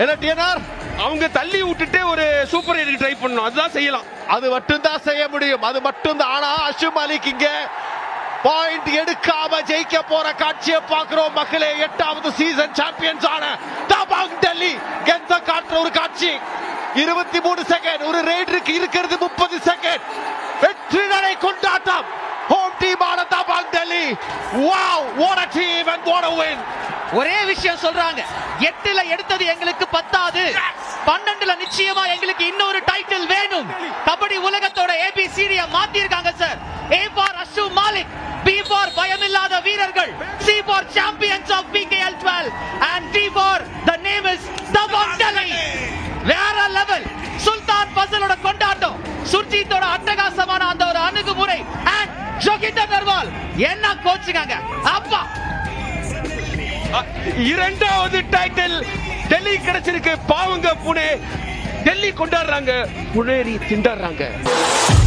என்ன டிஎன்ஆர், அவங்க தள்ளி விட்டுட்டு ஒரு சூப்பர் எயிட் ட்ரை பண்ணணும், அதுதான் செய்யலாம். அது மட்டும் தான் செய்ய முடியும், அது மட்டும் தான். ஆனா அஷு மாலிக் இங்க பாயிண்ட் எடுக்காம ஜெயிக்க போற காட்சியை பார்க்கிறோம் மக்களே. 8வது சீசன் சாம்பியன்ஸ் ஆன தபாங் டெல்லி கெத்த காட்டுற ஒரு காட்சி. 23 செகண்ட், ஒரு ரைடருக்கு இருக்கிறது 30 செகண்ட். வெற்றி நடை கொண்டாட்டம். ஹோம் டீம் ஆன Dabangg Delhi. Wow, what a team and what a win. ஒரே விஷயம் சொல்றாங்க, 8ல எடுத்தது எங்களுக்கு பத்தாது, 12ல நிச்சயமா எங்களுக்கு இன்னொரு டைட்டில் வேணும். கபடி உலகத்தோட ABCD மாத்திருக்காங்க sir. A for Ashu Malik, B for பயமில்லாத வீரர்கள், C for champions of PKL 12 and D for the name is Dabangg Delhi. வேற லெவல். சுல்தான் ஃபசலோட கொண்டாட்டம், சுர்ஜித்தோட அட்டகாசமான அந்த ஒரு அணுகுமுறை and ஜோகிதர் நர்வால் என்ன கோச்சுங்க அப்பா. 2வது டைட்டில் டெல்லி கிடைச்சிருக்கு. பாவங்க புனே, டெல்லி கொண்டாடுறாங்க, புனேரி திண்டாடுறாங்க.